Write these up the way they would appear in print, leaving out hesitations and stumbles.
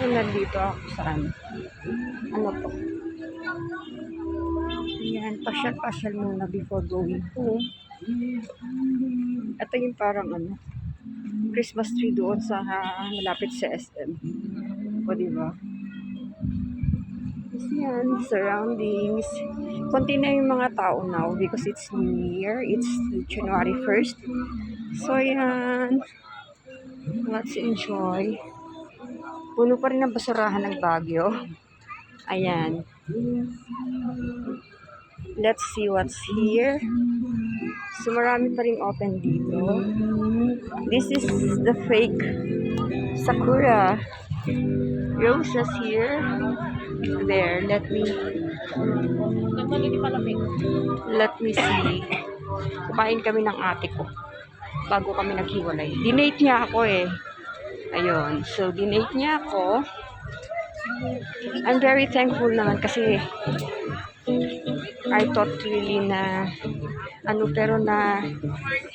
So, nandito ako saan? Ano to? Yan, pasyal-pasyal muna before going home. Ito yung parang ano, Christmas tree doon sa malapit sa SM. O, diba? Yan, surroundings. Konti na yung mga tao now because it's New Year. It's January 1st. So, yan. Let's enjoy. Puno pa rin ang basurahan ng Baguio. Ayan. Let's see what's here. So, marami pa rin open dito. This is the fake Sakura roses here. There, let me see. Kumain kami ng ate ko bago kami naghiwalay. Dinate niya ako eh. Ayun. So, dinate niya ako. I'm very thankful naman kasi I thought really na pero na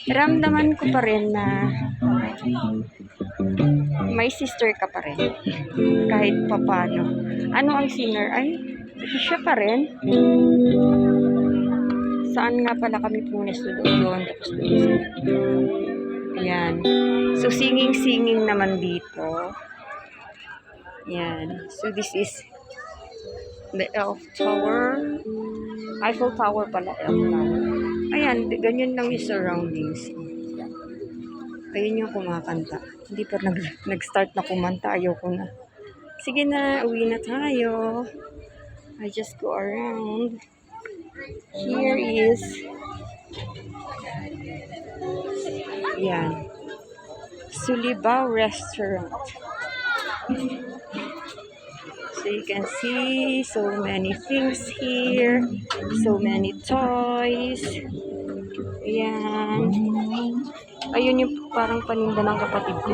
ramdaman ko pa rin na may sister ka pa rin kahit papano. Ano ang singer? Ay, siya pa rin. Saan nga pala kami punes doon? Tapos doon. Ayan. So, singing naman dito. Ayan. So, this is the Elf Tower. Eiffel Tower pala. Elf Tower. Ayan. Ganyan lang yung surroundings. Ayun yung kumakanta. Hindi pa nag-start na kumanta. Ayoko na. Sige na. Uwi na tayo. I just go around. Here is yan. Sulibao Restaurant. So you can see so many things here. So many toys. Ayan. Ayun yung parang paninda ng kapatid ko.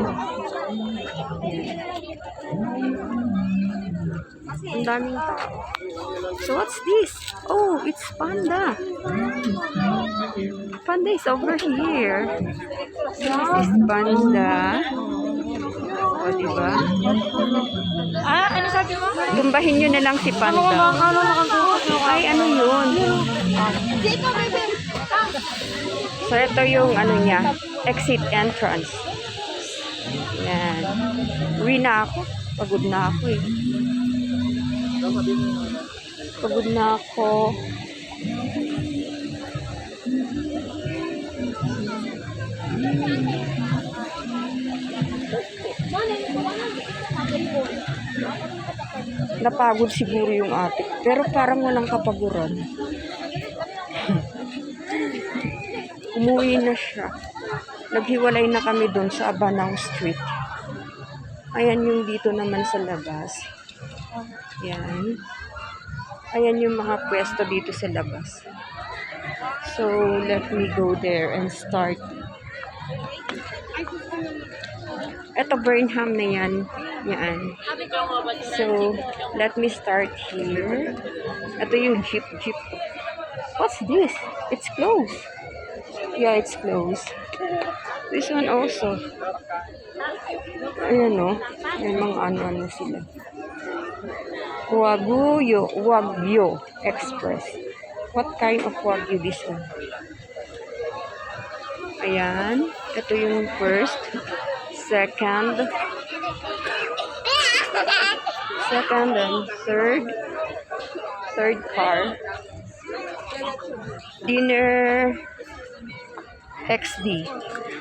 Ang daming tao. So what's this? Oh, it's Panda. Panda is over here. So this is Panda. O, diba? Ano sabi mo? Tumbahin nyo na lang si Panda. Ay, ano yun? So, ito yung ano niya, exit entrance. Yan. Uwi na ako. Pagod na ako eh. Pagod na ako. Napagod siguro yung ate. Pero parang walang kapaguran. Umuwi na siya. Naghiwalay na kami doon sa Abanao Street. Ayan yung dito naman sa labas. Ayan. Ayan yung mga pwesto dito sa labas. So, let me go there and start. Ito, Burnham na yan. Yan. So, let me start here. Ito yung jeep. What's this? It's closed. Yeah, it's closed. This one also. Ayan o. May mga ano-ano sila. Wagyu Express. What kind of Wagyu this one? Ayan. Ito yung first. Second and third car. Dinner XD.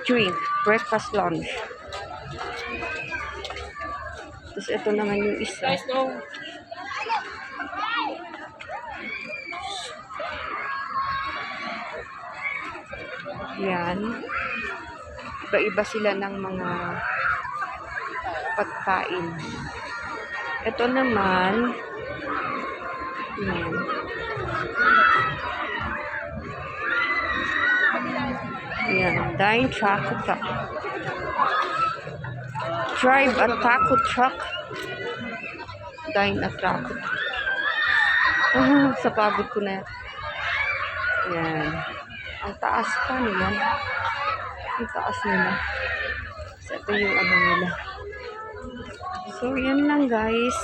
Drink. Breakfast lunch. Tapos ito naman yung isa. Yan. Iba-iba sila ng mga pagkain. Ito naman, yan. Yan. Dine Taco Truck. Drive a taco truck. Dine a taco truck. Sa pagod ko na. Yan. Ang taas pa nila. Ang taas nila. So, ito yung ano nila. So, yan lang guys.